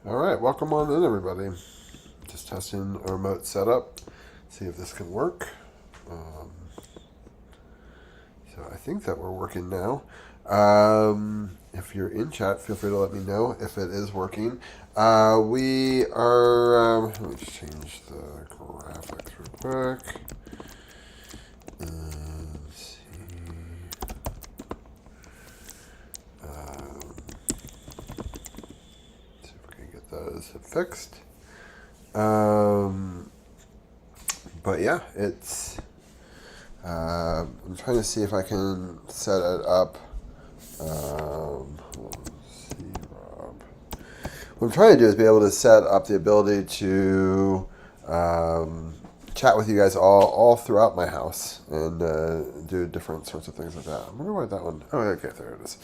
Alright, welcome on in, everybody. Just testing a remote setup, see if this can work. So I think that we're working now. If you're in chat, feel free to let me know if it is working. We are, let me just change the graphics real quick. And see. See if we can get those fixed. But yeah, it's. I'm trying to see if I can set it up. Let's see, Rob. What I'm trying to do is be able to set up the ability to chat with you guys all throughout my house and do different sorts of things like that. I wonder why that one. Oh, okay, there it is.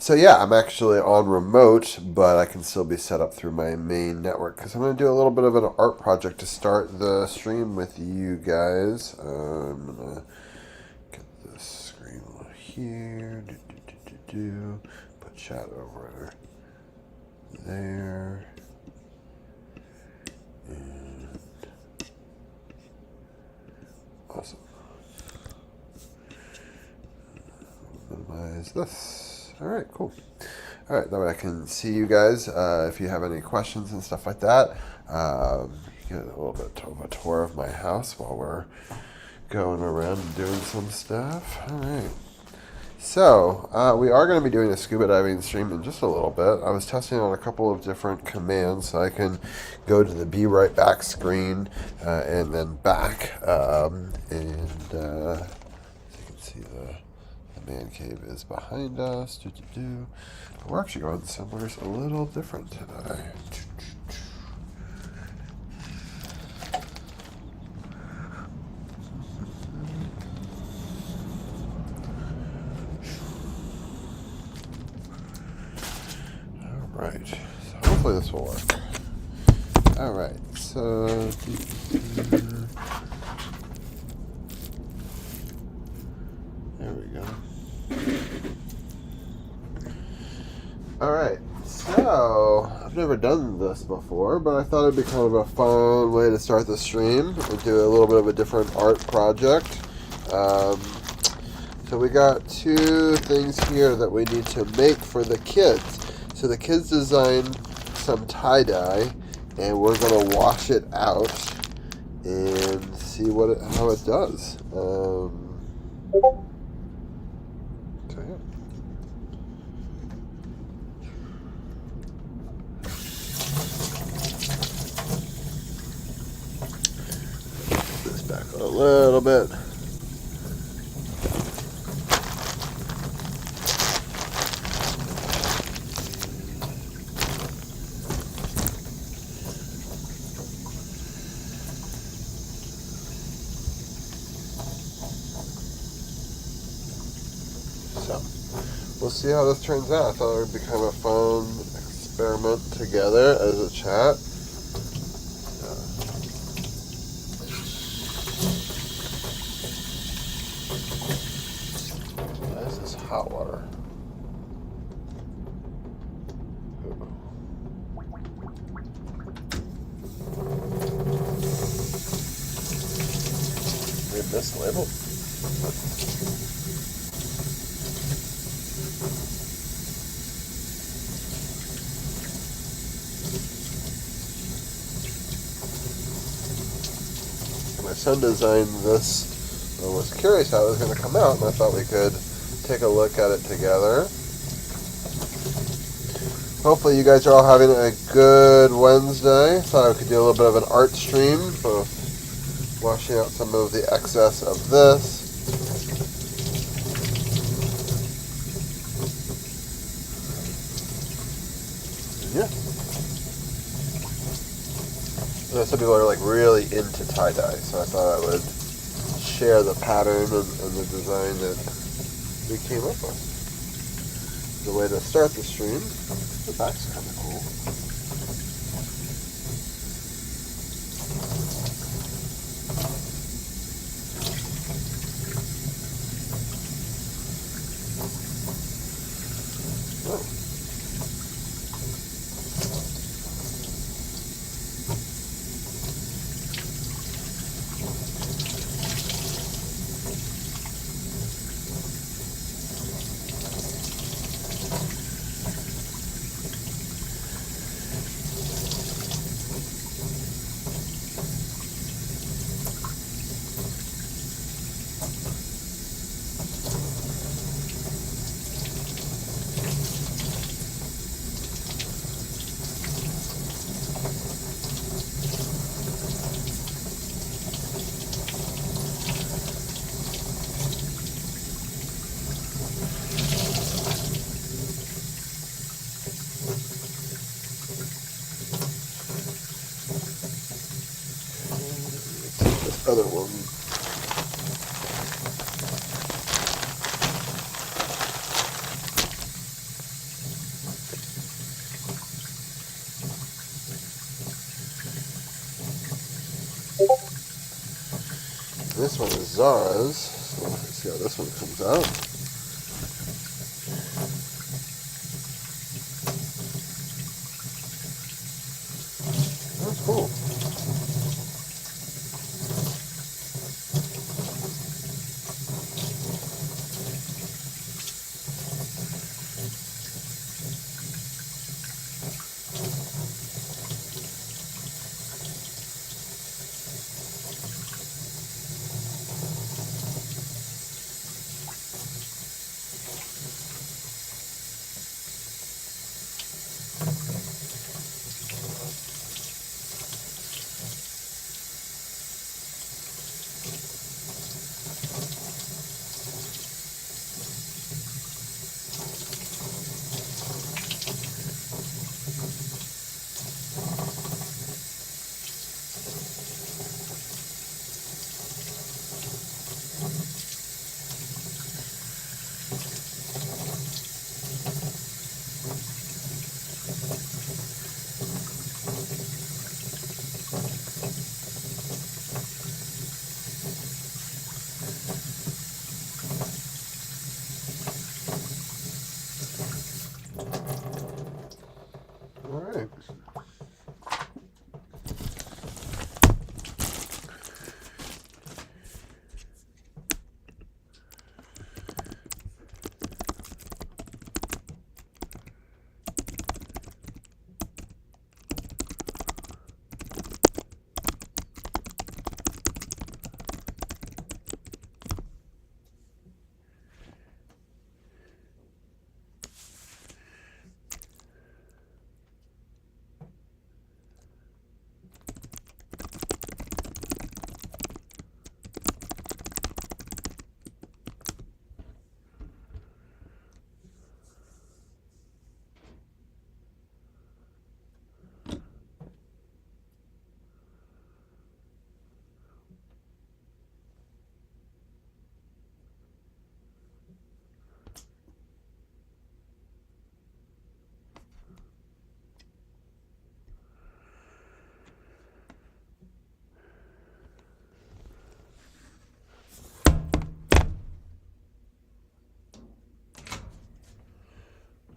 So yeah, I'm actually on remote, but I can still be set up through my main network because I'm going to do a little bit of an art project to start the stream with you guys. I'm going to get this screen here. Put chat over there. And awesome. Minimize this. All right, cool. All right, that way I can see you guys if you have any questions and stuff like that. Get a little bit of a tour of my house while we're going around and doing some stuff. All right. So we are going to be doing a scuba diving stream in just a little bit. I was testing on a couple of different commands, so I can go to the be right back screen and then back, and you can see the man cave is behind us. We're actually going somewhere a little different today. Alright, so hopefully this will work. Alright, so there we go. Alright, so I've never done this before, but I thought it'd be kind of a fun way to start the stream. We'll do a little bit of a different art project. So So we got two things here that we need to make for the kids. So the kids designed some tie-dye, and we're gonna wash it out and see how it does. So yeah. This back a little bit. So we'll see how this turns out. I thought it would be kind of a fun experiment together as a chat. This is hot water. Read this label. My son designed this. I was curious how it was going to come out, and I thought we could take a look at it together. Hopefully you guys are all having a good Wednesday. Thought I could do a little bit of an art stream, both washing out some of the excess of this. Yeah. You know, some people are like really into tie-dye, so I thought I would share the pattern and the design that we came up with. The way to start the stream. The back's kind of cool. Oh. Other one. This one is Zara's, so let's see how this one comes out. That's cool.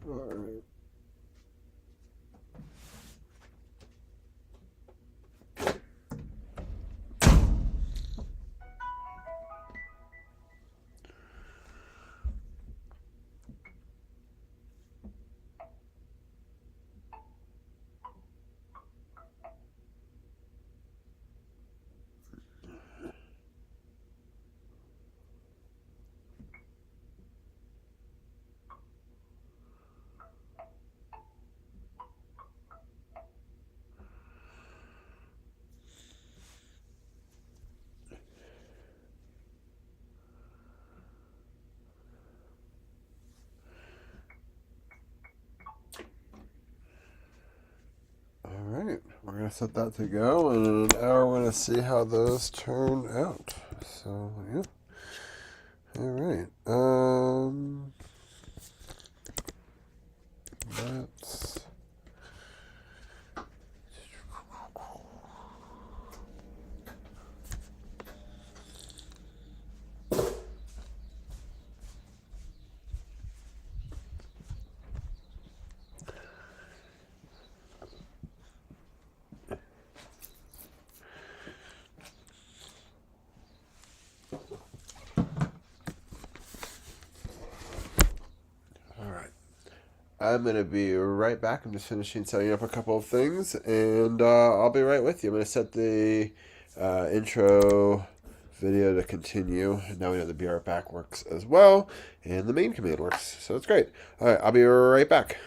All right. All right, we're gonna set that to go, and in an hour we're gonna see how those turn out. So yeah. All right. That's all right. I'm gonna be right back. I'm just finishing setting up a couple of things, and I'll be right with you. I'm gonna set the intro video to continue. Now we know the be right back works as well, and the main command works, so it's great. All right, I'll be right back.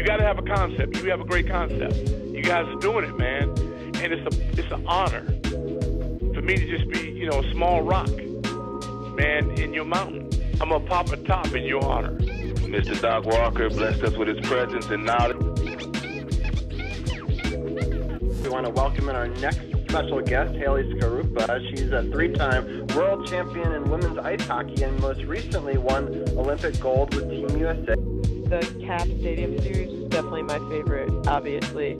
You got to have a concept. You have a great concept. You guys are doing it, man. And it's an honor for me to just be, you know, a small rock, man, in your mountain. I'm going to pop a top in your honor. Mr. Doc Walker blessed us with his presence and knowledge. We want to welcome in our next special guest, Haley Skarupa. She's a three-time world champion in women's ice hockey and most recently won Olympic gold with Team USA. The Cap Stadium Series is definitely my favorite, obviously.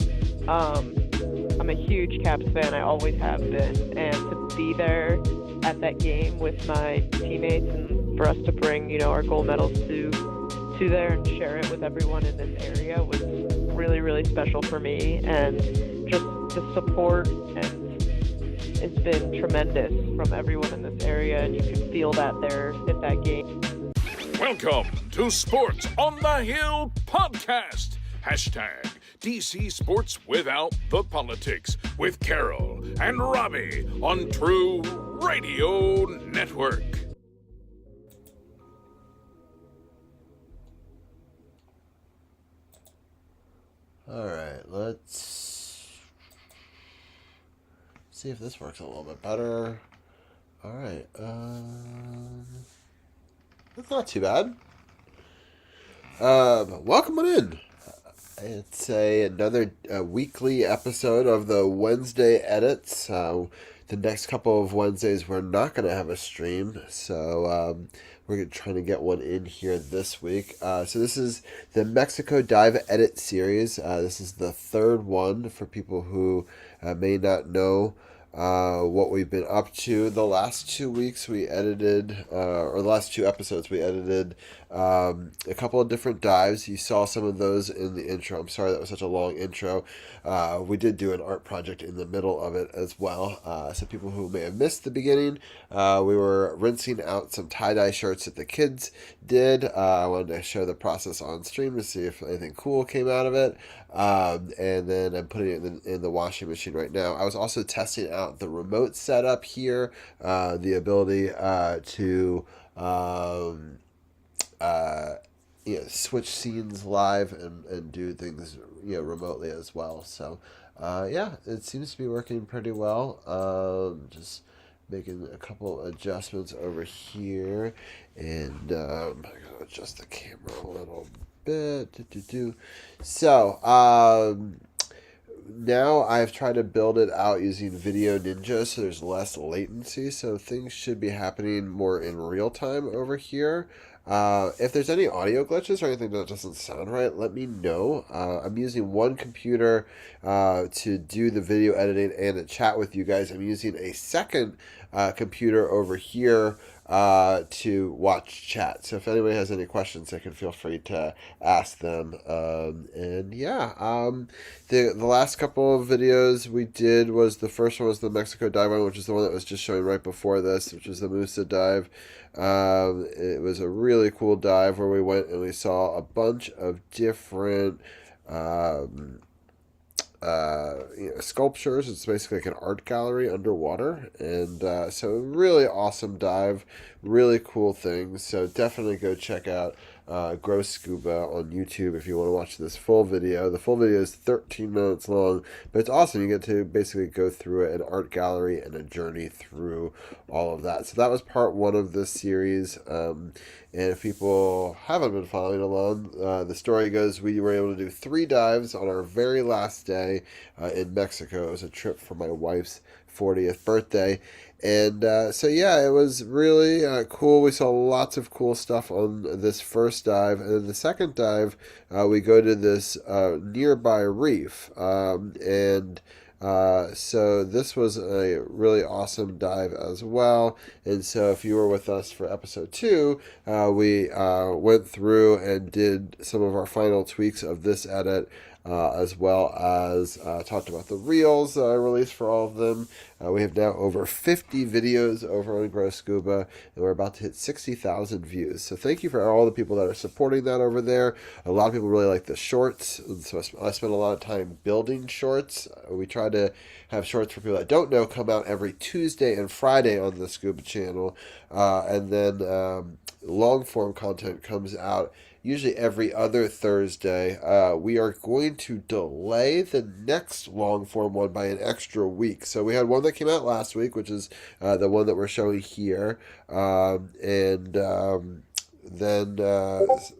I'm a huge Caps fan, I always have been, and to be there at that game with my teammates and for us to bring, you know, our gold medals to there and share it with everyone in this area was really, really special for me, and just the support and it's been tremendous from everyone in this area, and you can feel that there at that game. Welcome to Sports on the Hill podcast. Hashtag DC Sports Without the Politics with Carol and Robbie on True Radio Network. All right, let's see if this works a little bit better. All right, that's not too bad. Welcome on in. It's another weekly episode of the Wednesday edits. The next couple of Wednesdays we're not going to have a stream, so we're trying to get one in here this week. So this is the Mexico Dive Edit Series. This is the third one for people who may not know what we've been up to. The last 2 weeks we edited, or the last two episodes we edited a couple of different dives. You saw some of those in the intro. I'm sorry that was such a long intro. We did do an art project in the middle of it as well. So people who may have missed the beginning, we were rinsing out some tie-dye shirts that the kids did. I wanted to show the process on stream to see if anything cool came out of it. And then I'm putting it in the washing machine right now. I was also testing out the remote setup here, the ability to switch scenes live and do things remotely as well. So yeah, it seems to be working pretty well. Just making a couple adjustments over here, and I'm gonna adjust the camera a little bit. So now I've tried to build it out using Video Ninja, so there's less latency, so things should be happening more in real time over here. If there's any audio glitches or anything that doesn't sound right, let me know. I'm using one computer to do the video editing and to chat with you guys. I'm using a second computer over here to watch chat. So if anybody has any questions, they can feel free to ask them. And yeah, the last couple of videos we did was, the first one was the Mexico dive one, which is the one that was just showing right before this, which is the Musa dive. It was a really cool dive where we went and we saw a bunch of different sculptures. It's basically like an art gallery underwater, and so really awesome dive, really cool things. So definitely go check out Gross Scuba on YouTube if you want to watch this full video. The full video is 13 minutes long, but it's awesome. You get to basically go through an art gallery and a journey through all of that. So that was part one of this series. And if people haven't been following along, the story goes we were able to do 3 dives on our very last day in Mexico. It was a trip for my wife's 40th birthday. And so yeah, it was really cool. We saw lots of cool stuff on this first dive. And then the second dive, we go to this nearby reef. So this was a really awesome dive as well. And so if you were with us for episode 2, we went through and did some of our final tweaks of this edit, as well as talked about the reels I released for all of them. We have now over 50 videos over on Gross Scuba, and we're about to hit 60,000 views. So thank you for all the people that are supporting that over there. A lot of people really like the shorts, and so I spent a lot of time building shorts. We try to have shorts, for people that don't know, come out every Tuesday and Friday on the Scuba channel, and then long form content comes out usually every other Thursday. We are going to delay the next long form one by an extra week. So we had one that came out last week, which is the one that we're showing here. Then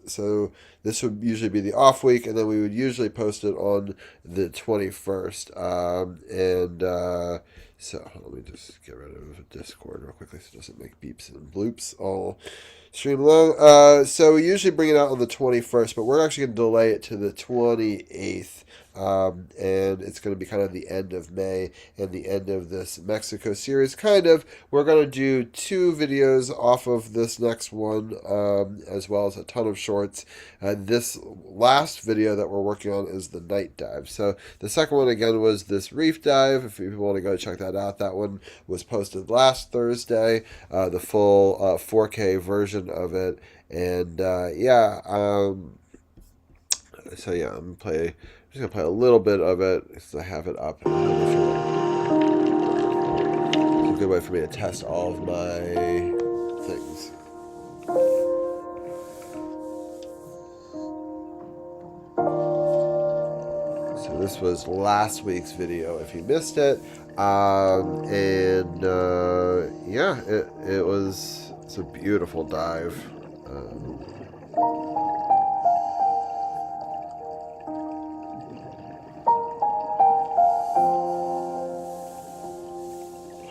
so this would usually be the off week, and then we would usually post it on the 21st. So let me just get rid of Discord real quickly so it doesn't make beeps and bloops all stream along. So we usually bring it out on the 21st, but we're actually going to delay it to the 28th. And it's going to be kind of the end of May and the end of this Mexico series. Kind of, we're going to do 2 videos off of this next one, as well as a ton of shorts. This last video that we're working on is the night dive. So the second one again was this reef dive. If people want to go check that out, that one was posted last Thursday. The full 4K version of it, and so yeah, I'm just gonna play a little bit of it because I have it up. It's a good way for me to test all of my things. So this was last week's video if you missed it. It's a beautiful dive.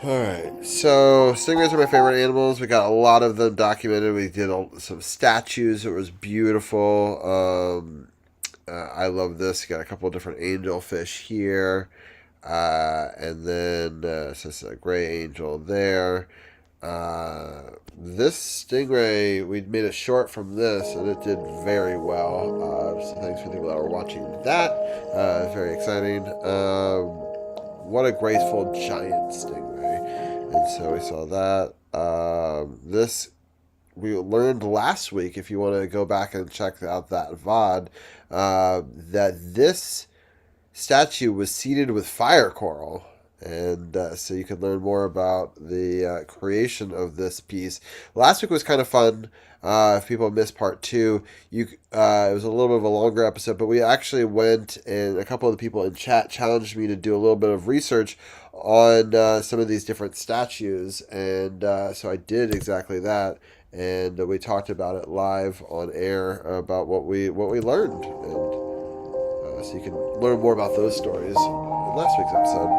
Alright, so stingrays are my favorite animals. We got a lot of them documented. We did some statues. It was beautiful. I love this. You got a couple of different angelfish here. And then so it's a gray angel there. This stingray, we made a short from this, and it did very well. So thanks for the people that were watching that. Very exciting. What a graceful giant stingray. And so we saw that. This we learned last week, if you want to go back and check out that VOD, that this statue was seeded with fire coral. And so you can learn more about the creation of this piece. Last week was kind of fun. If people missed part 2, it was a little bit of a longer episode, but we actually went, and a couple of the people in chat challenged me to do a little bit of research on some of these different statues, and so I did exactly that. And we talked about it live on air about what we learned, and so you can learn more about those stories in last week's episode.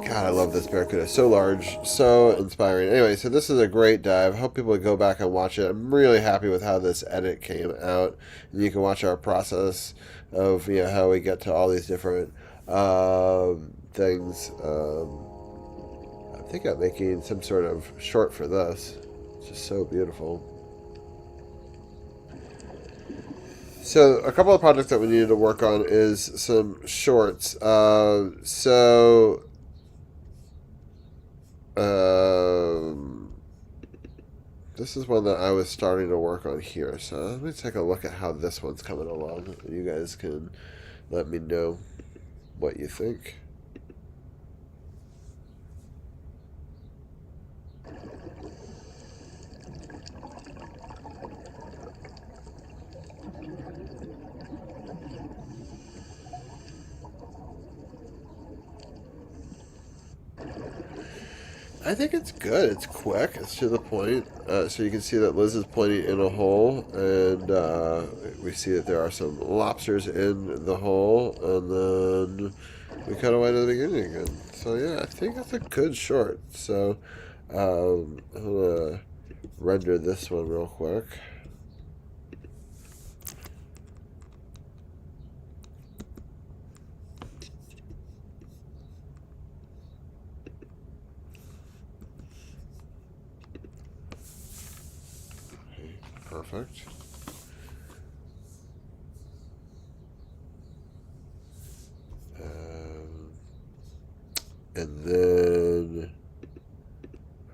God, I love this barracuda. So large, so inspiring. Anyway, so this is a great dive. I hope people would go back and watch it. I'm really happy with how this edit came out. And you can watch our process of how we get to all these different things. I think I'm making some sort of short for this. It's just so beautiful. So a couple of projects that we needed to work on is some shorts. This is one that I was starting to work on here, so let me take a look at how this one's coming along. You guys can let me know what you think. I think it's good. It's quick. It's to the point. So you can see that Liz is pointing in a hole, and we see that there are some lobsters in the hole, and then we cut away to the beginning again. So yeah, I think that's a good short. So I'm gonna render this one real quick. Perfect. And then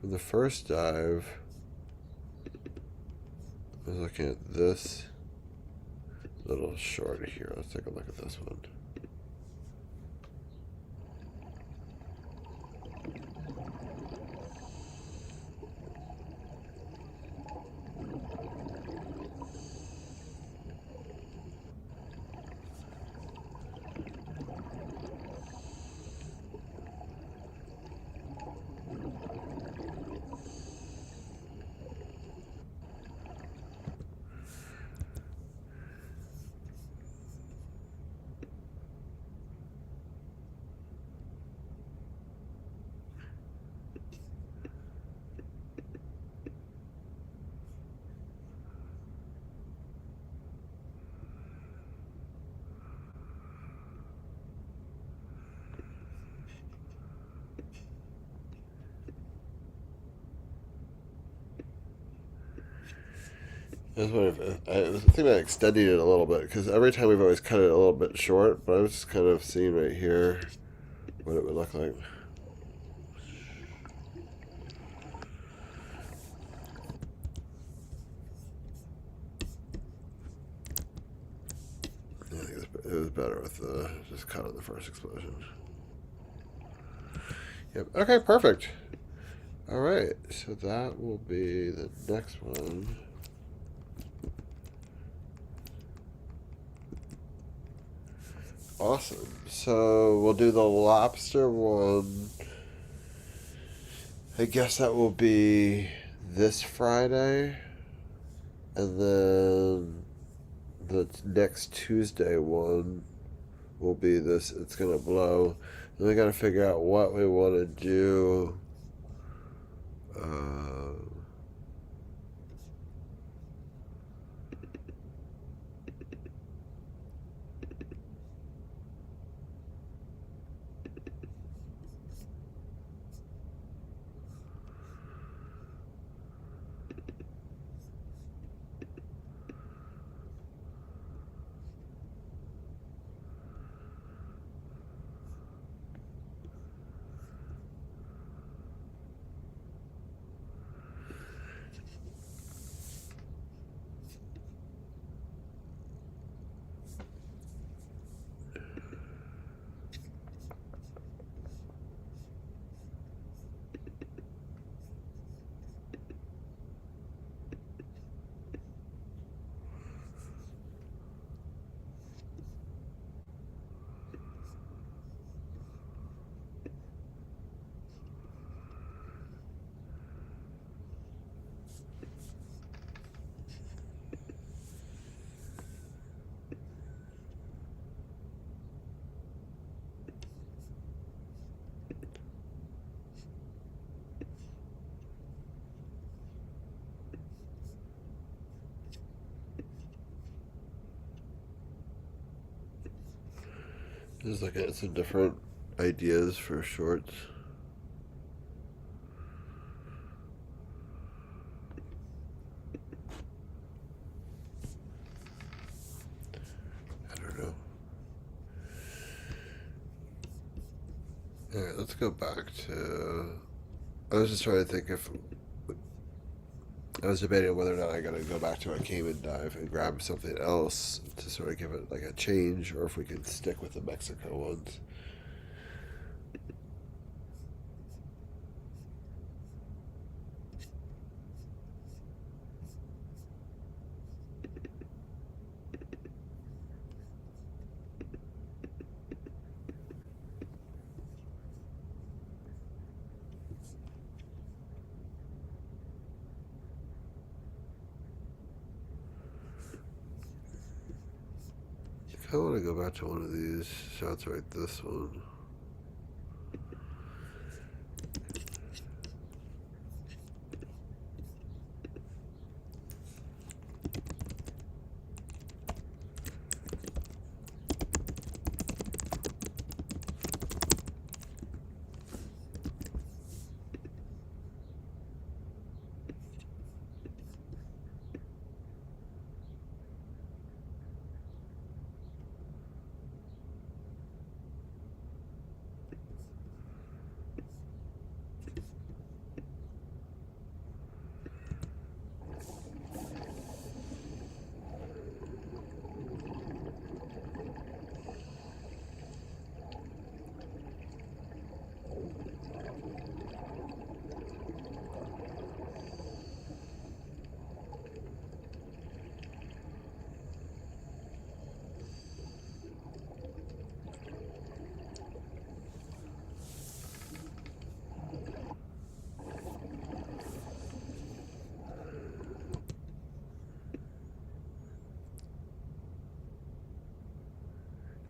from the first dive, I was looking at this little short here. Let's take a look at this one. I was thinking about extending it a little bit because every time we've always cut it a little bit short, but I was just kind of seeing right here what it would look like. I think it was better with just cut on the first explosion. Yep. Okay, perfect. All right, so that will be the next one. Awesome. So we'll do the lobster one. I guess that will be this Friday. And then the next Tuesday one will be this. It's going to blow. Then we got to figure out what we want to do. Just looking at some different ideas for shorts. I don't know. Alright, let's go back to... I was just trying to think if... I was debating whether or not I gotta go back to a Cayman dive and grab something else to sort of give it like a change, or if we can stick with the Mexico ones. I want to go back to one of these shots, right? This one.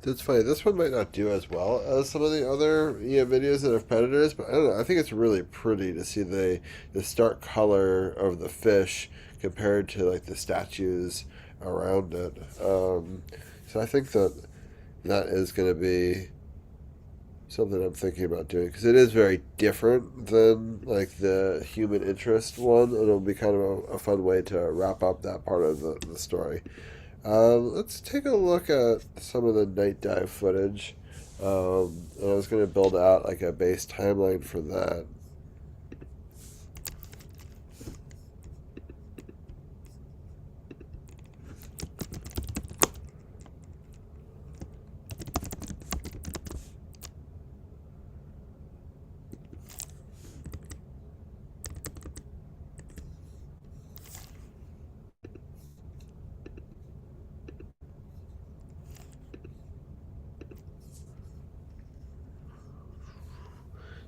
That's funny. This one might not do as well as some of the other videos that have predators, but I don't know. I think it's really pretty to see the stark color of the fish compared to like the statues around it. So I think that is going to be something I'm thinking about doing because it is very different than like the human interest one. It'll be kind of a fun way to wrap up that part of the story. Let's take a look at some of the night dive footage. And I was going to build out like a base timeline for that.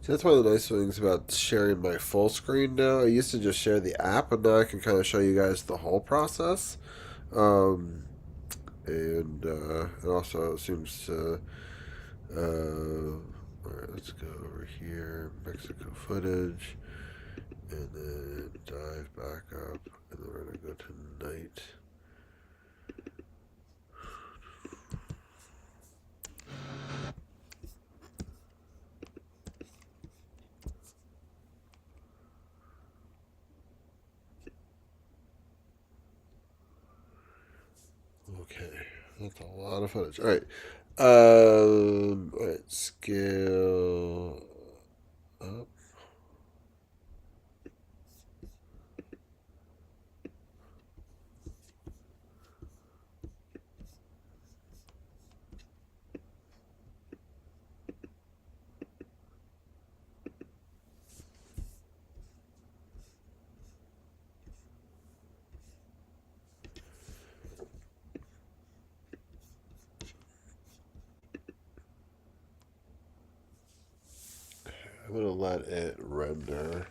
So that's one of the nice things about sharing my full screen now. I used to just share the app, but now I can kind of show you guys the whole process. Um, and it also seems to. Alright, let's go over here, Mexico footage, and then dive back up, and then we're going to go to night. Okay, that's a lot of footage. All right, scale up. I'm gonna let it render.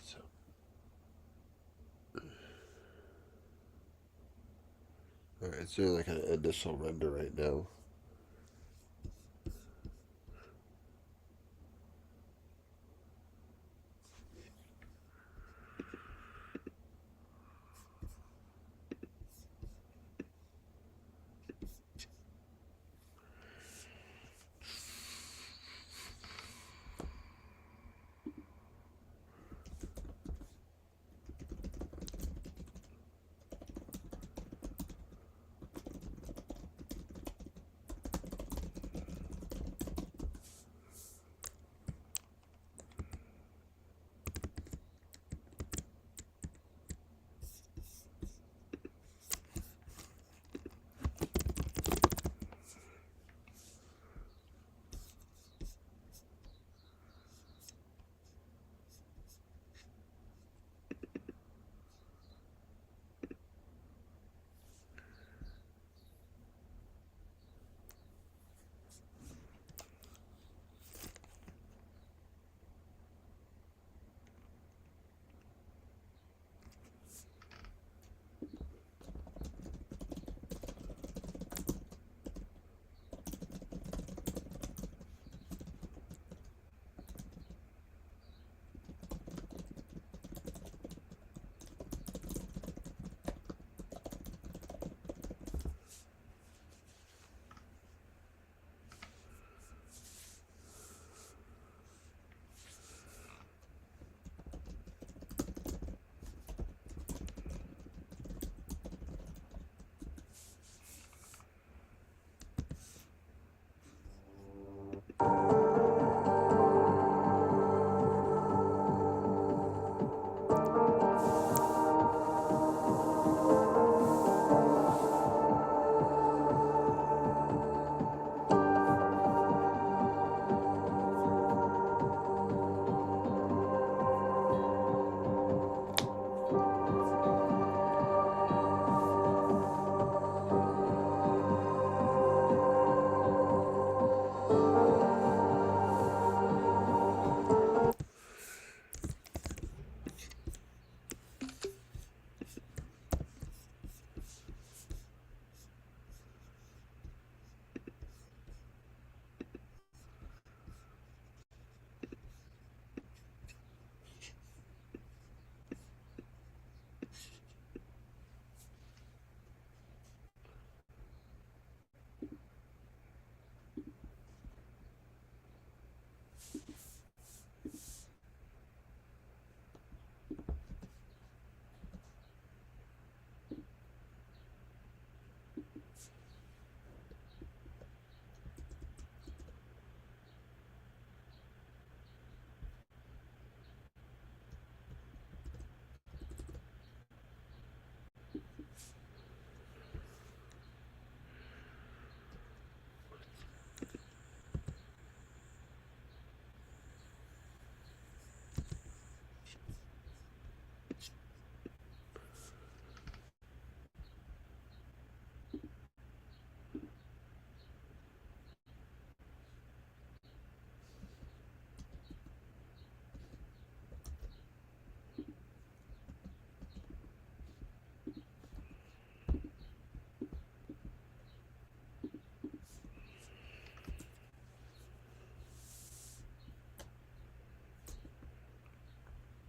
So, all right, it's doing like an initial render right now.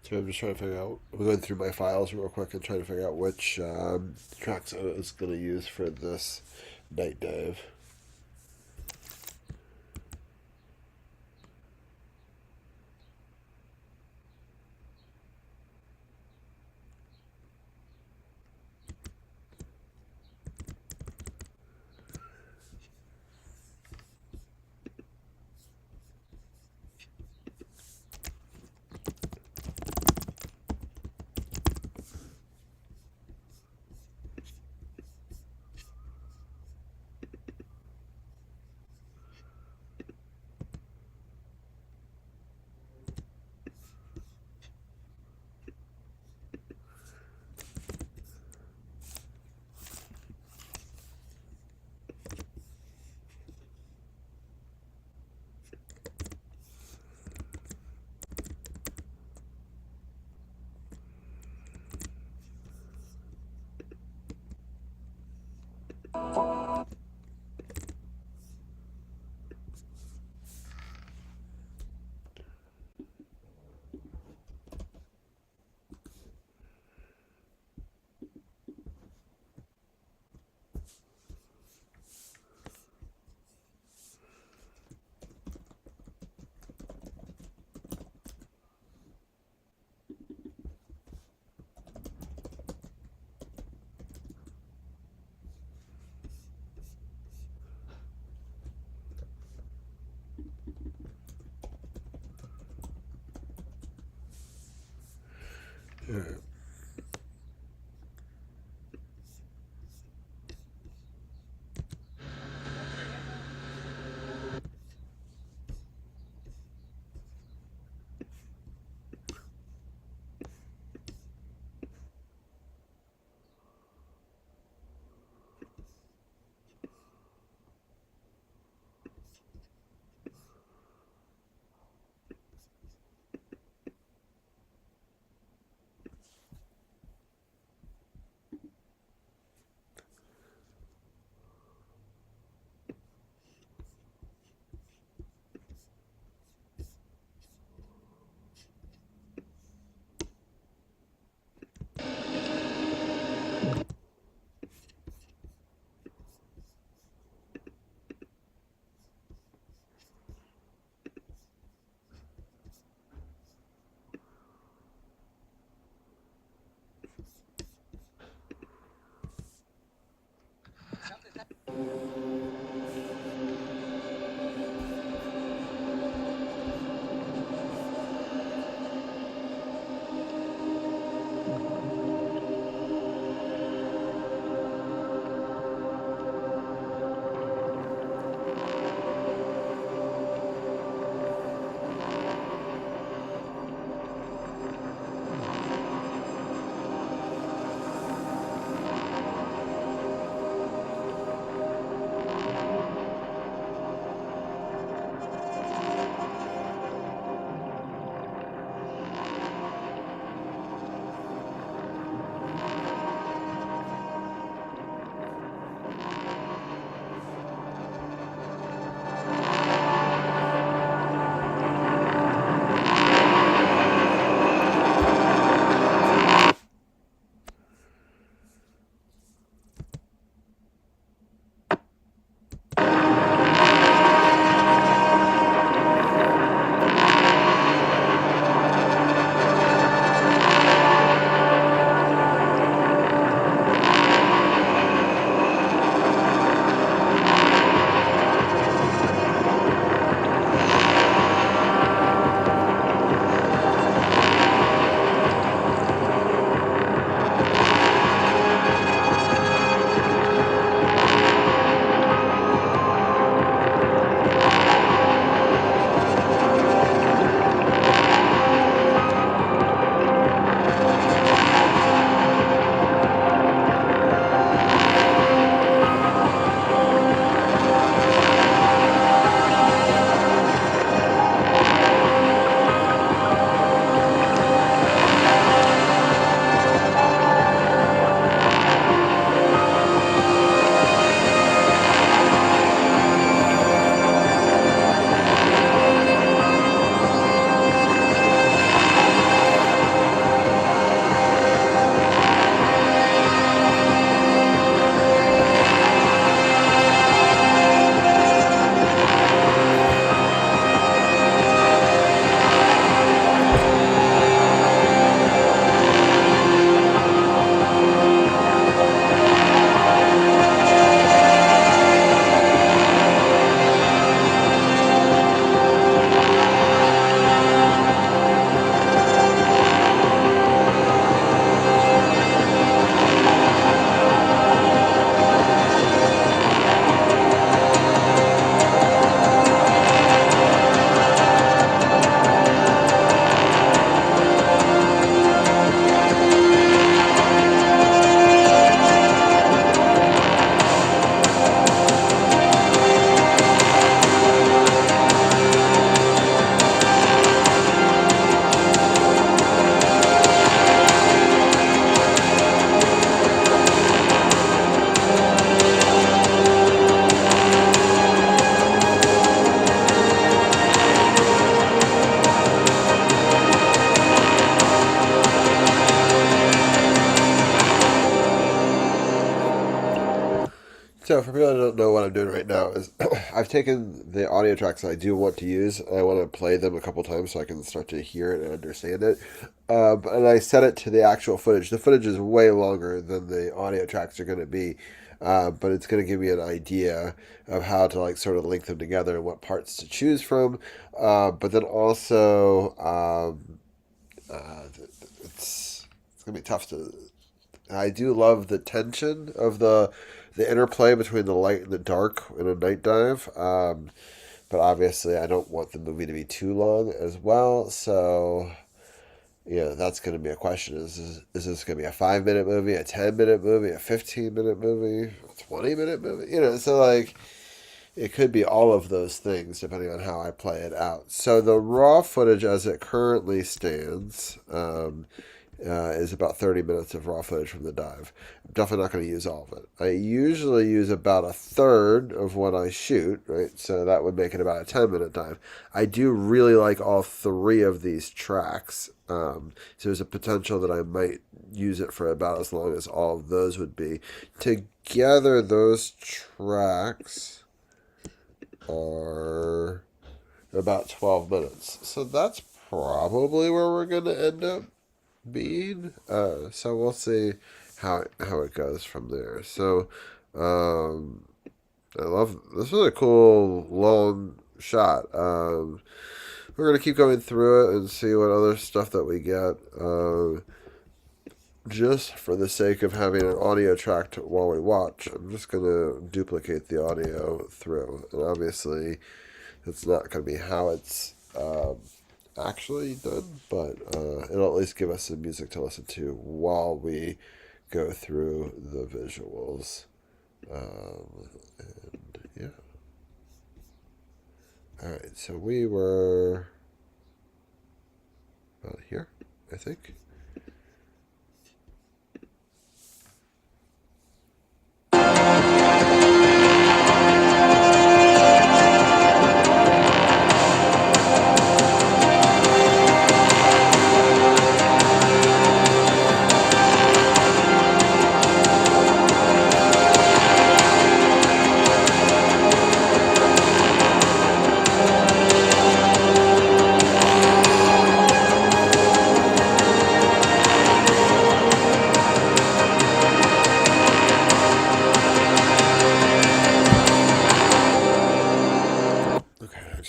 So I'm just trying to figure out. I'm going through my files real quick and trying to figure out which tracks I was going to use for this night dive. Alright. So for people that don't know what I'm doing right now is I've taken the audio tracks that I do want to use and I want to play them a couple times so I can start to hear it and understand it. And I set it to the actual footage. The footage is way longer than the audio tracks are going to be, but it's going to give me an idea of how to like sort of link them together and what parts to choose from. But then also, it's going to be tough to. I do love the tension of the interplay between the light and the dark in a night dive. But obviously, I don't want the movie to be too long as well. So, yeah, that's going to be a question. Is this going to be a 5-minute movie, a 10-minute movie, a 15-minute movie, a 20-minute movie? So like it could be all of those things depending on how I play it out. So the raw footage as it currently stands is about 30 minutes of raw footage from the dive. I'm definitely not going to use all of it. I usually use about a third of what I shoot, right? So that would make it about a 10-minute dive. I do really like all 3 of these tracks. So there's a potential that I might use it for about as long as all of those would be. Together, those tracks are about 12 minutes. So that's probably where we're going to end up being. So we'll see how it goes from there. So I love this. Was a cool long shot. We're gonna keep going through it and see what other stuff that we get. Just for the sake of having an audio track while we watch, I'm just gonna duplicate the audio through, and obviously, it's not gonna be how it's actually done, but it'll at least give us some music to listen to while we go through the visuals. And yeah. Alright, so we were about here, I think.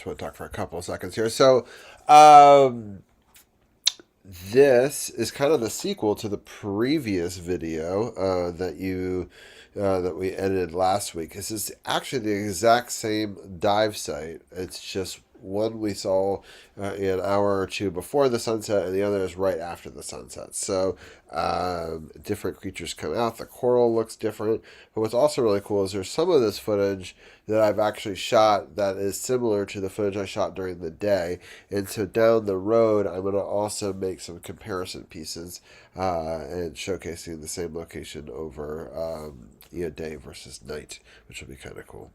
Want to talk for a couple of seconds here. So, this is kind of the sequel to the previous video that we edited last week. This is actually the exact same dive site. It's just one we saw an hour or two before the sunset, and the other is right after the sunset. So different creatures come out. The coral looks different. But what's also really cool is there's some of this footage that I've actually shot that is similar to the footage I shot during the day. And so down the road, I'm going to also make some comparison pieces and showcasing the same location over day versus night, which will be kind of cool.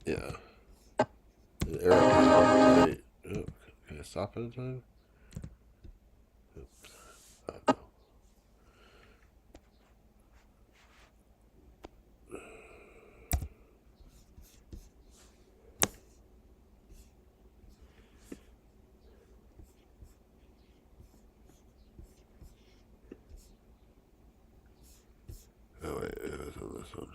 Yeah. An airplane, right? Oh, can I stop it in time? Oh wait, it was on this one.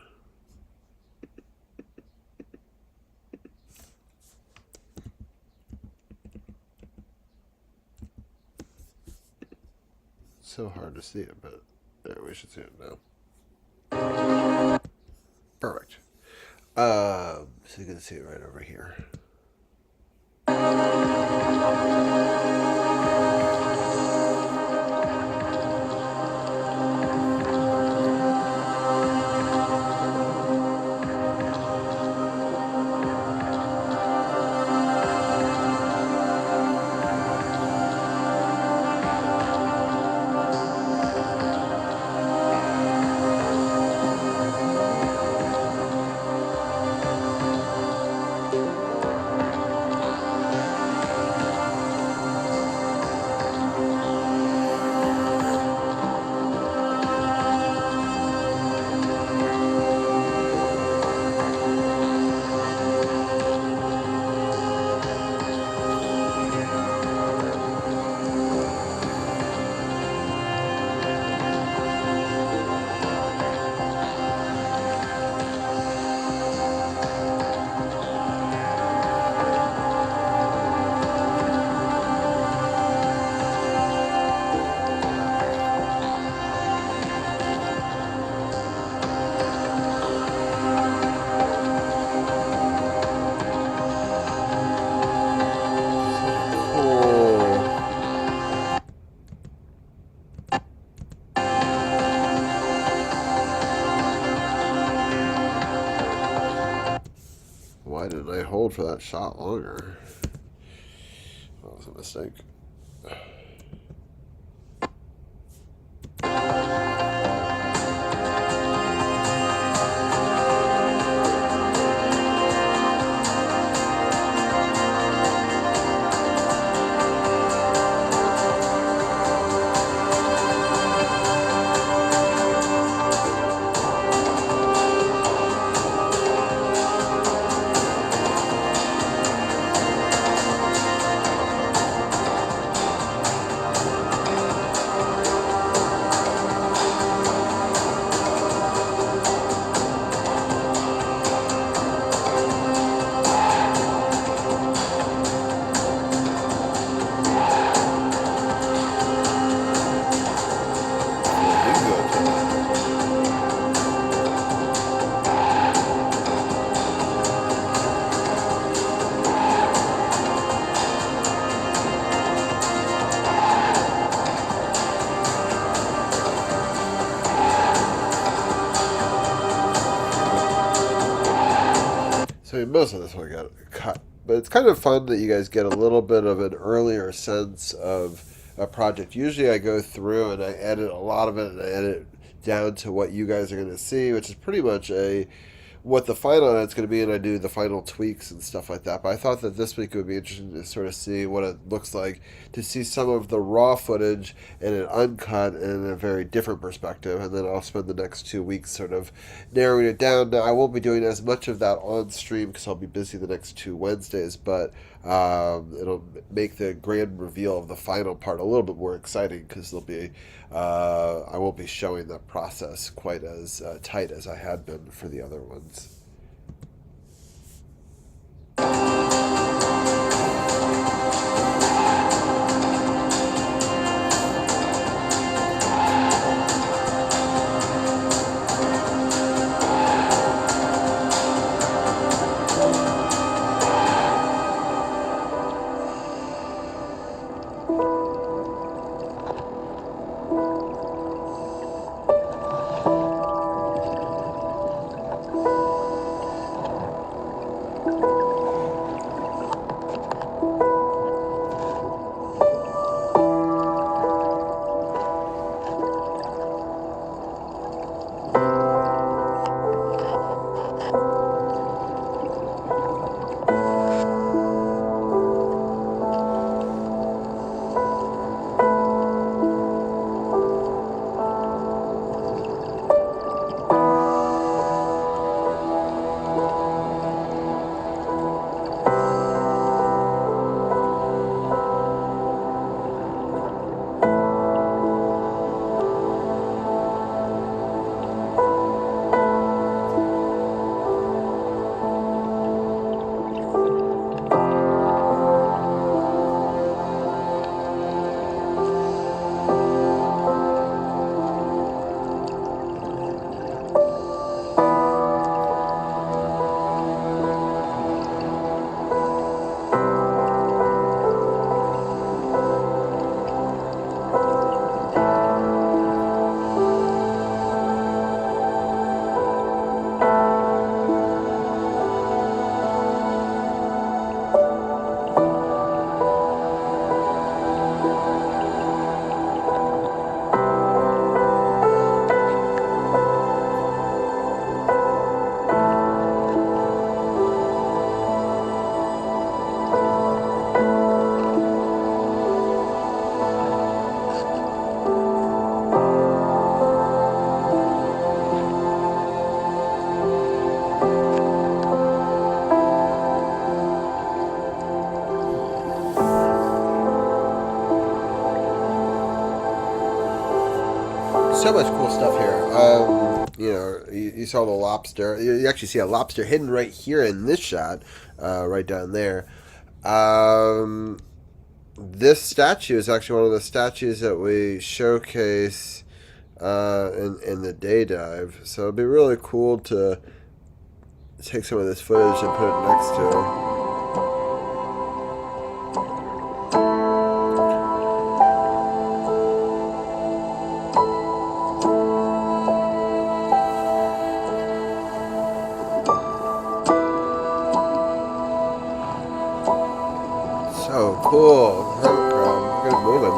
It's so hard to see it, but there, we should see it now. Perfect. So you can see it right over here. Why didn't I hold for that shot longer? That was a mistake. So I mean, most of this one got cut, but it's kind of fun that you guys get a little bit of an earlier sense of a project. Usually, I go through and I edit a lot of it, and I edit down to what you guys are going to see, which is pretty much a what the final edit's going to be, and I do the final tweaks and stuff like that. But I thought that this week it would be interesting to sort of see what it looks like, to see some of the raw footage in an uncut and in a very different perspective, and then I'll spend the next 2 weeks sort of narrowing it down. Now, I won't be doing as much of that on stream because I'll be busy the next 2 Wednesdays, but it'll make the grand reveal of the final part a little bit more exciting because there'll be I won't be showing that process quite as tight as I had been for the other ones. so much cool stuff here. You saw the lobster. You actually see a lobster hidden right here in this shot, right down there. This statue is actually one of the statues that we showcase in the day dive. So it'd be really cool to take some of this footage and put it next to. So cool. Hermit crab. Look at it moving.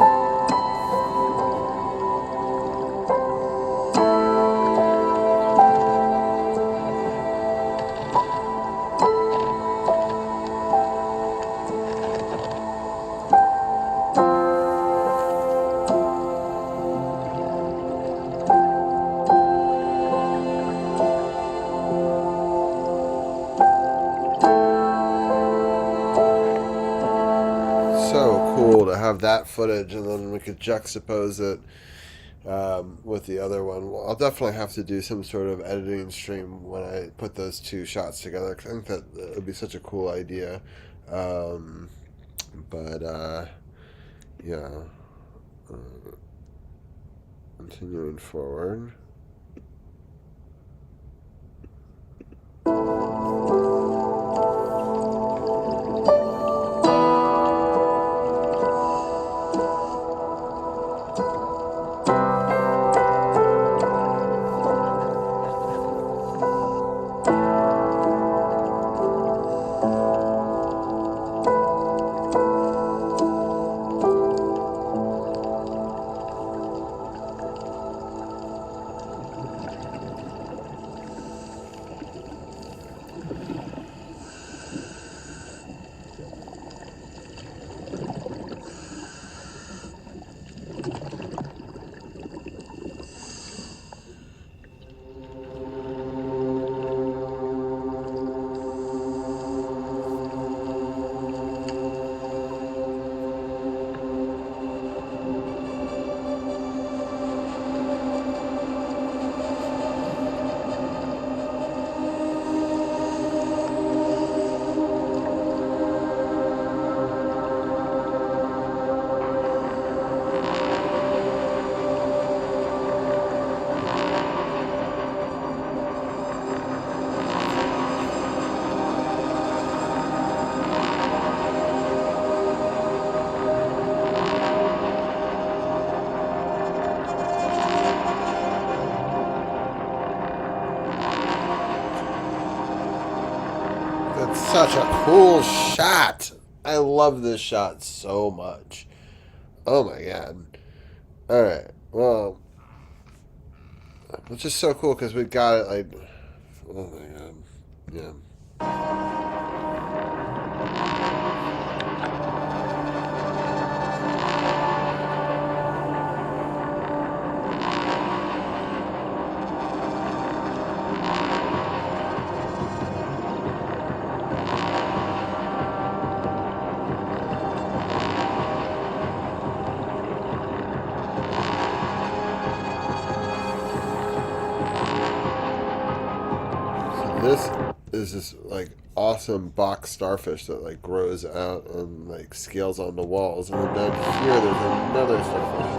So cool to have that footage, and then we could juxtapose it with the other one. Well, I'll definitely have to do some sort of editing stream when I put those two shots together, 'cause I think that would be such a cool idea. But yeah, continuing forward. That's such a cool shot. I love this shot so much. Oh my god. Alright, well, it's just so cool because we got it like, oh my god, yeah. This is this like awesome box starfish that like grows out and like scales on the walls, and then down here there's another starfish.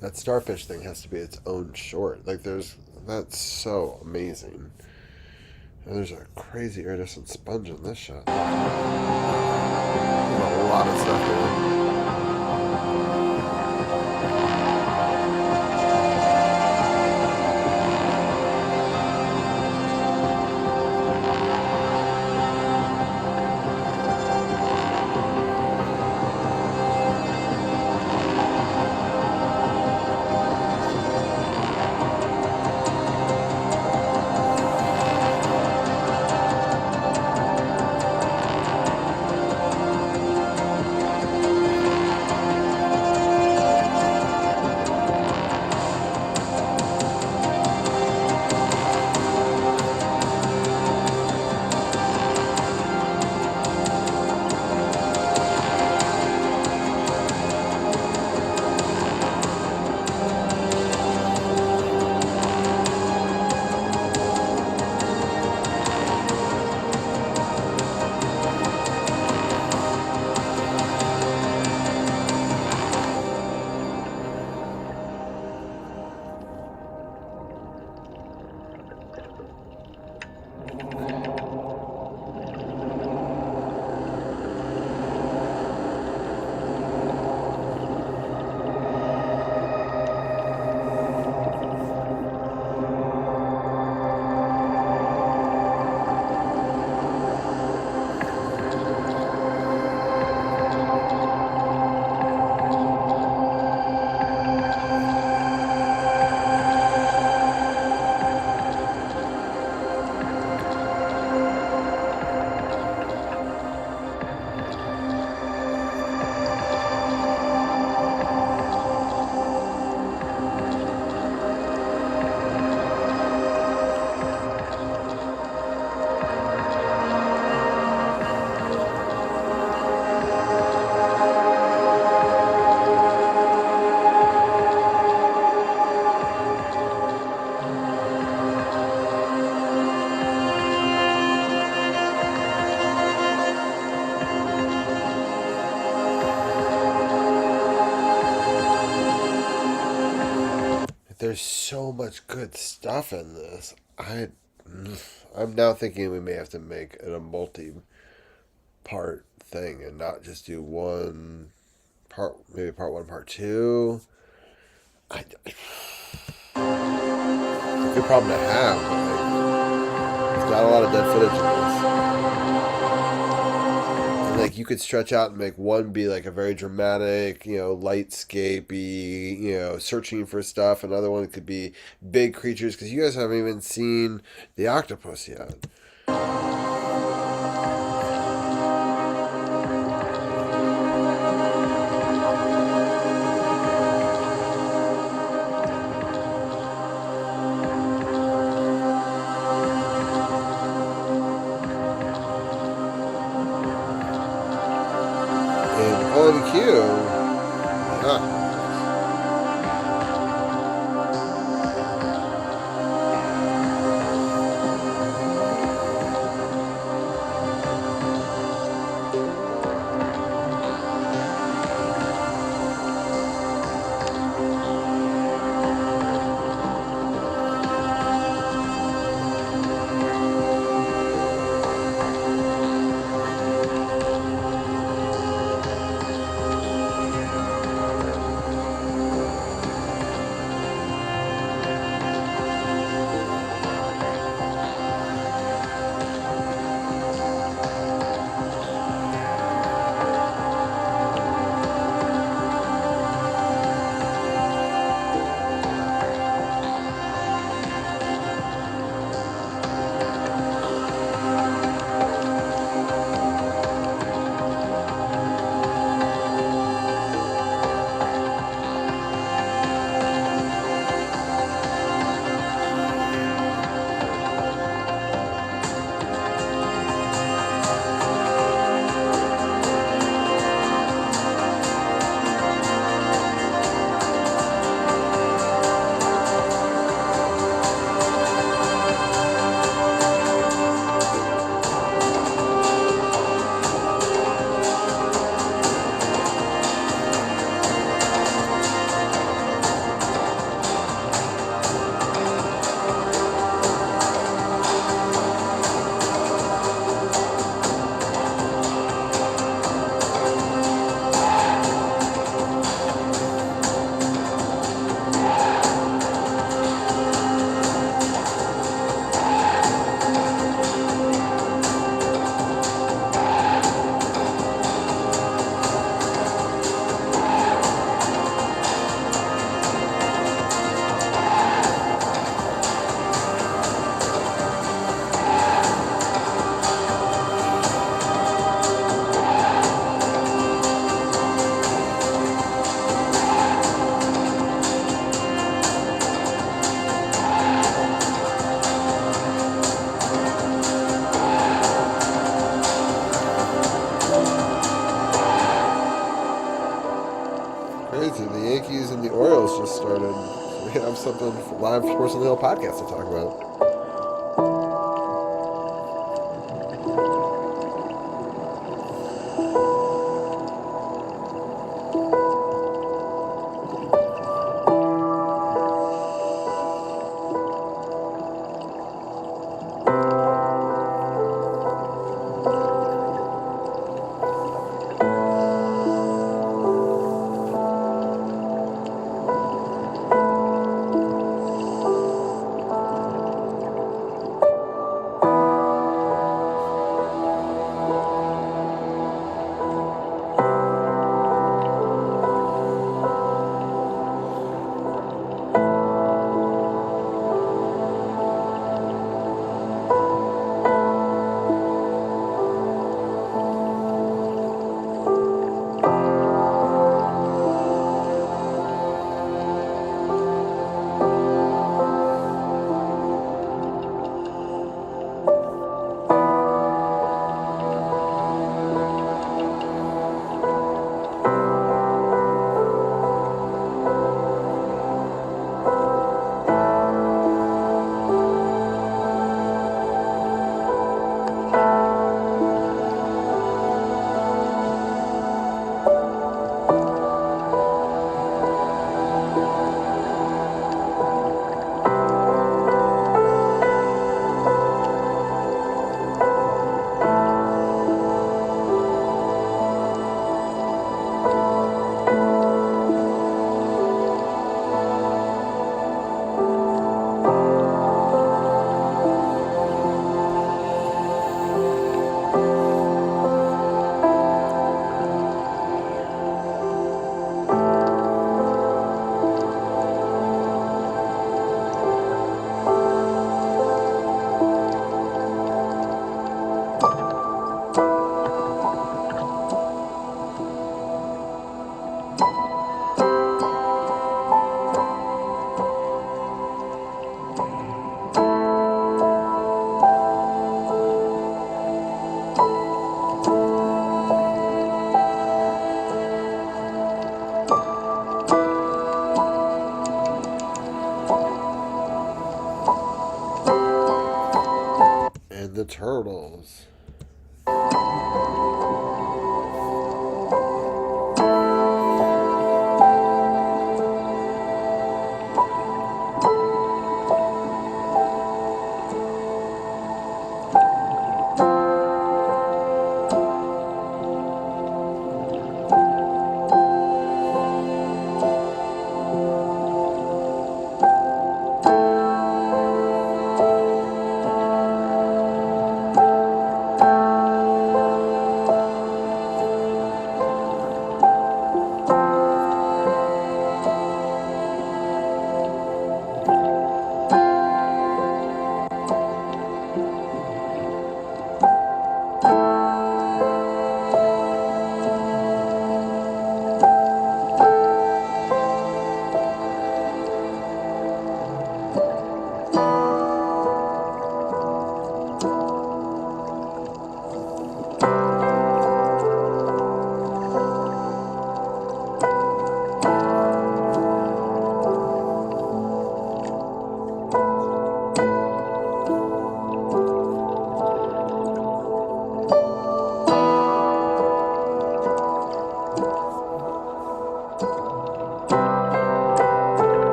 That starfish thing has to be its own short. Like that's so amazing. And there's a crazy iridescent sponge in this shot. There's a lot of stuff in it. there's so much good stuff in this. I'm now thinking we may have to make it a multi-part thing and not just do one part, maybe part one, part two. It's a good problem to have, but there's not a lot of dead footage in this. And like you could stretch out and make one be like a very dramatic, lightscapey, searching for stuff. Another one could be big creatures because you guys haven't even seen the octopus yet. And on cue, crazy. The Yankees and the Orioles just started. We have something live Sports on the Hill podcast to talk about. Turtles.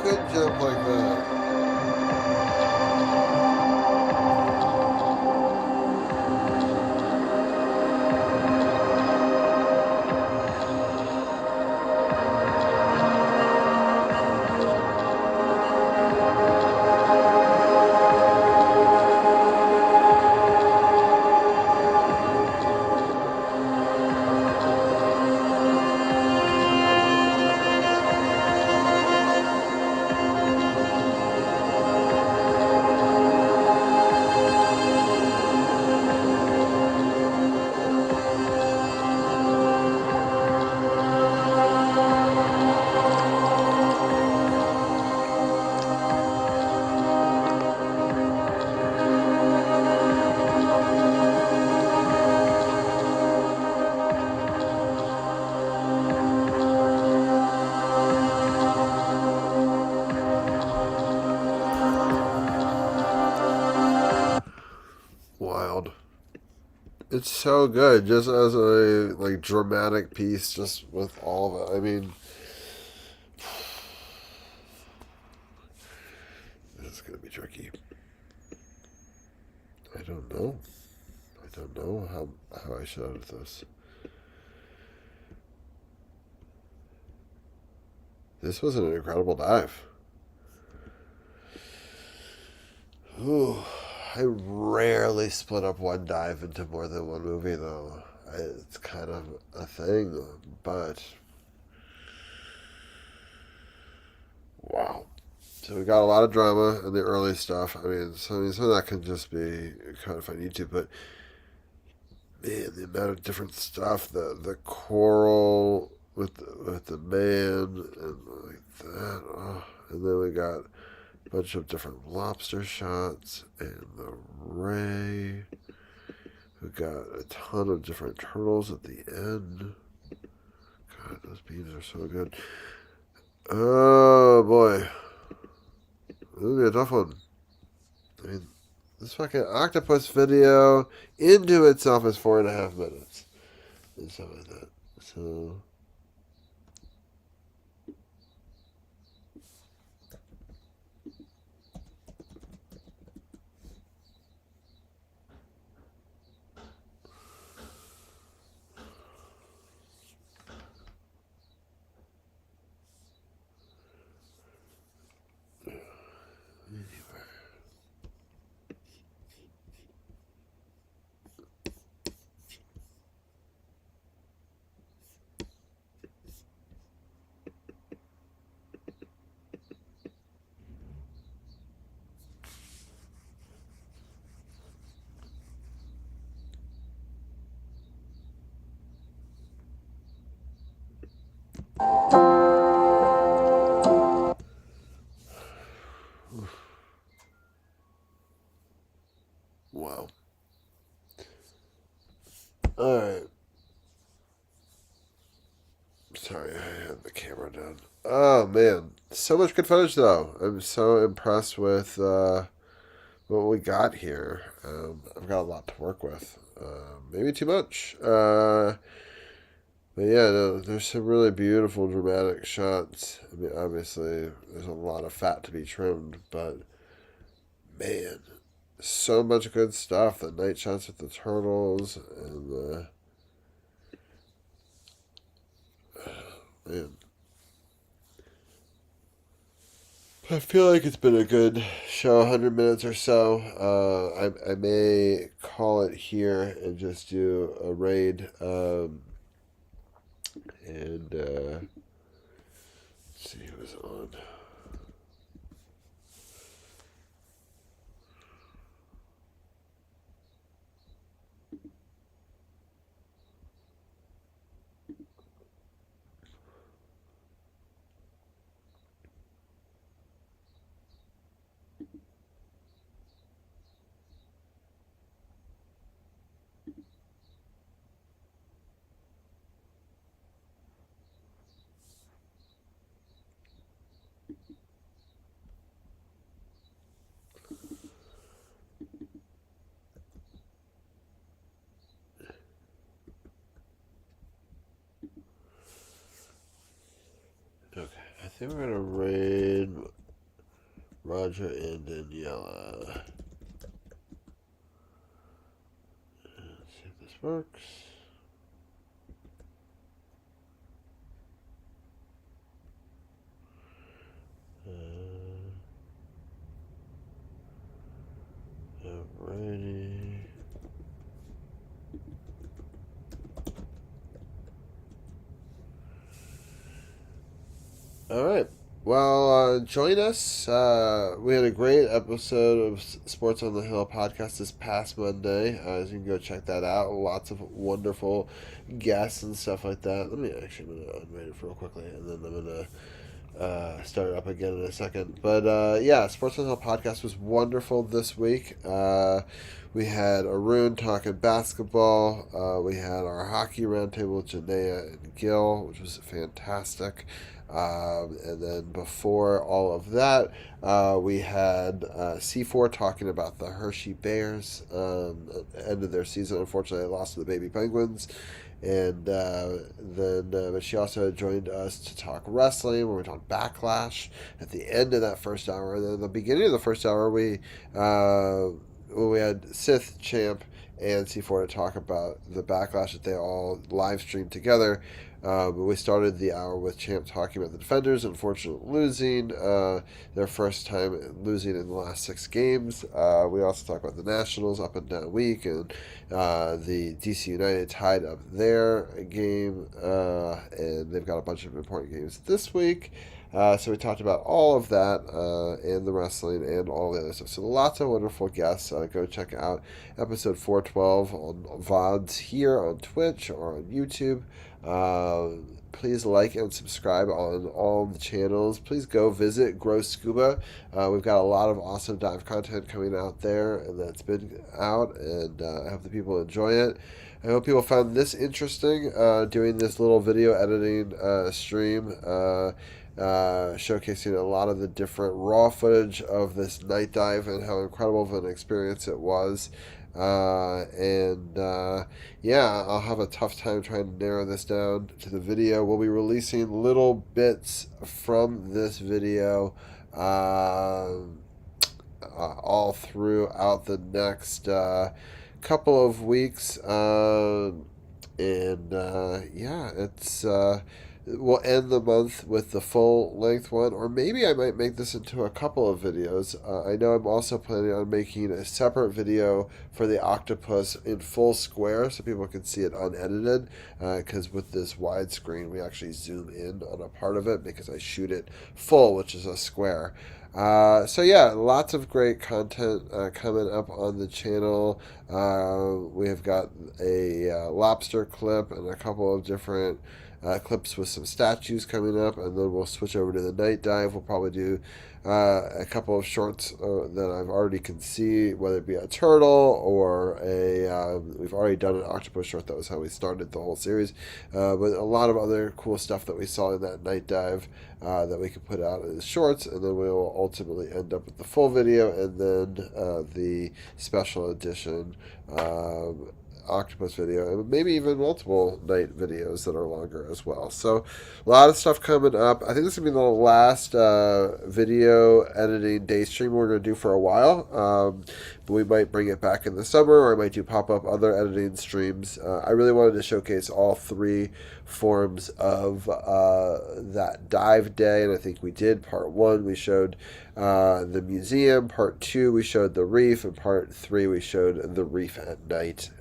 could jump like that. Wild. It's so good, just as a like dramatic piece, just with all of it. I mean, it's gonna be tricky. I don't know. I don't know how I should edit this. This was an incredible dive. Ooh, I rarely split up one dive into more than one movie, though. It's kind of a thing, but wow. So we got a lot of drama in the early stuff. I mean, some of that can just be kind of on YouTube, but man, the amount of different stuff, the coral with the man and like that, oh. And then we got a bunch of different lobster shots and the ray. We got a ton of different turtles at the end. God, those beans are so good. Oh boy, this will be a tough one. I mean, this fucking octopus video into itself is 4.5 minutes and stuff like that. So. Wow. Alright. Sorry, I had the camera down. Oh, man. So much good footage, though. I'm so impressed with what we got here. I've got a lot to work with. Maybe too much. But yeah, no, there's some really beautiful, dramatic shots. I mean, obviously, there's a lot of fat to be trimmed, but man, so much good stuff. The night shots with the turtles and the man. I feel like it's been a good show, 100 minutes or so. I may call it here and just do a raid. And let's see who's on. think we're gonna raid Roger and Daniela. Let's see if this works. Alrighty. All right. Well, join us. We had a great episode of Sports on the Hill podcast this past Monday. So you can go check that out. Lots of wonderful guests and stuff like that. I'm going to unraid it real quickly, and then I'm going to start it up again in a second. But yeah, Sports on the Hill podcast was wonderful this week. We had Arun talking basketball. We had our hockey roundtable with Janaea and Gil, which was fantastic. And then before all of that, we had C4 talking about the Hershey Bears. End of their season, unfortunately, they lost to the Baby Penguins. And but she also joined us to talk wrestling, where we talked Backlash at the end of that first hour. And then at the beginning of the first hour, we had Sith Champ and C4 to talk about the Backlash that they all live streamed together. We started the hour with Champ talking about the Defenders, unfortunately losing their first time losing in the last 6 games. We also talked about the Nationals up and down week, and the DC United tied up their game, and they've got a bunch of important games this week. So we talked about all of that and the wrestling and all the other stuff. So lots of wonderful guests. Go check out episode 412 on VODs here on Twitch or on YouTube. Please like and subscribe on all the channels. Please go visit Grow Scuba. We've got a lot of awesome dive content coming out there, and that's been out, and I hope the people enjoy it. I hope people found this interesting, doing this little video editing stream, showcasing a lot of the different raw footage of this night dive and how incredible of an experience it was. Yeah, I'll have a tough time trying to narrow this down to the video. We'll be releasing little bits from this video all throughout the next couple of weeks. Yeah, it's we'll end the month with the full length one, or maybe I might make this into a couple of videos. I know I'm also planning on making a separate video for the octopus in full square so people can see it unedited, because with this widescreen we actually zoom in on a part of it because I shoot it full, which is a square. So yeah, lots of great content coming up on the channel. We have got a lobster clip and a couple of different clips with some statues coming up, and then we'll switch over to the night dive. We'll probably do a couple of shorts that I've already can see, whether it be a turtle or we've already done an octopus short. That was how we started the whole series, but a lot of other cool stuff that we saw in that night dive that we could put out as shorts, and then we will ultimately end up with the full video, and then the special edition octopus video, and maybe even multiple night videos that are longer as well. So a lot of stuff coming up. I think this will be the last video editing day stream we're going to do for a while, but we might bring it back in the summer, or I might do pop-up other editing streams. I really wanted to showcase all 3 forms of that dive day, and I think we did. Part 1 we showed the museum, part 2 we showed the reef, and part 3 we showed the reef at night,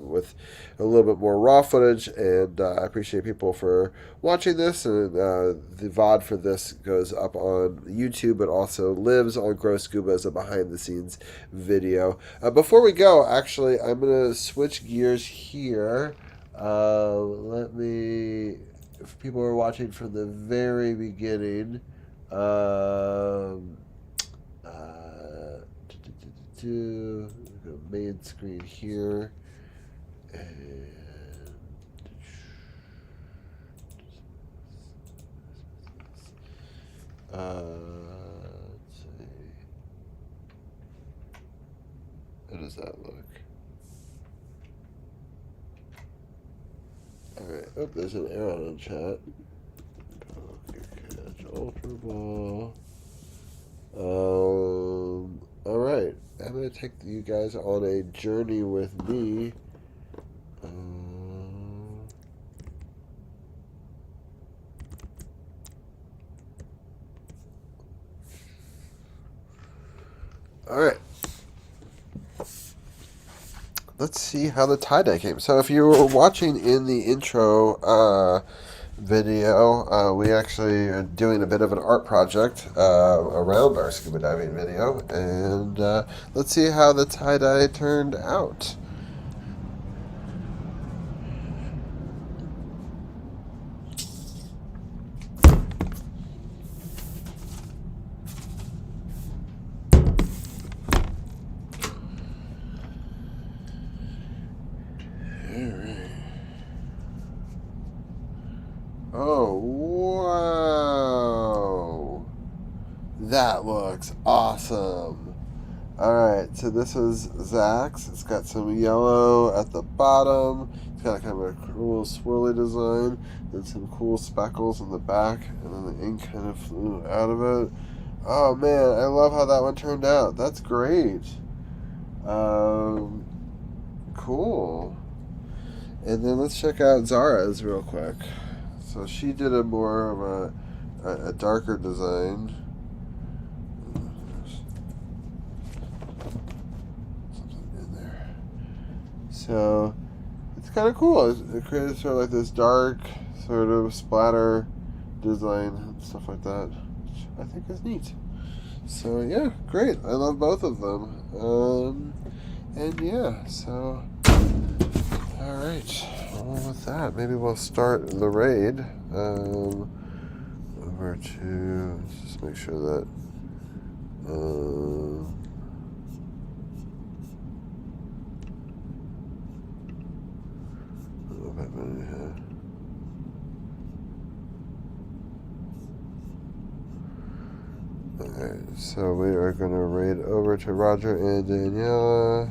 with a little bit more raw footage. And I appreciate people for watching this, and the VOD for this goes up on YouTube, but also lives on Grow Scuba as a behind the scenes video. Before we go, actually, I'm going to switch gears here. Let me, if people are watching from the very beginning, main screen here, and let's see, how does that look? Alright, oh, there's an arrow in chat. Okay, Ultra Ball. All right. I'm going to take you guys on a journey with me. All right. Let's see how the tie-dye came. So if you were watching in the intro video, we actually are doing a bit of an art project around our scuba diving video. And let's see how the tie-dye turned out. Oh, wow. That looks awesome. Alright, so this is Zach's. It's got some yellow at the bottom. It's got kind of a cool swirly design and some cool speckles in the back. And then the ink kind of flew out of it. Oh man, I love how that one turned out. That's great. Cool. And then let's check out Zara's real quick. So she did a more of a darker design. Something in there. So it's kind of cool. It created sort of like this dark sort of splatter design and stuff like that, which I think is neat. So yeah, great. I love both of them. And yeah, so all right. Well, with that, maybe we'll start the raid. Over to, let's just make sure that a little bit better here. Alright, so we are going to raid over to Roger and Daniela.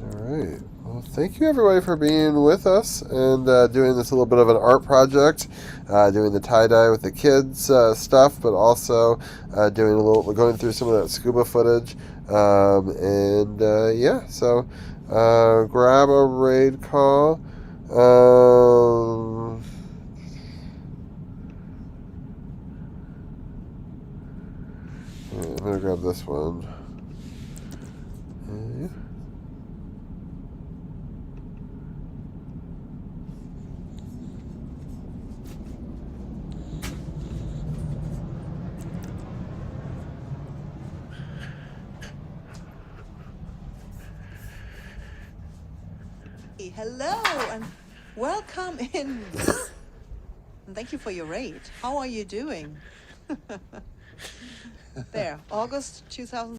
Alright, well thank you everybody for being with us and doing this little bit of an art project, doing the tie-dye with the kids stuff, but also going through some of that scuba footage. Yeah, so grab a raid call. I'm gonna grab this one. Hello and welcome in. And thank you for your raid. How are you doing? There, August 2000.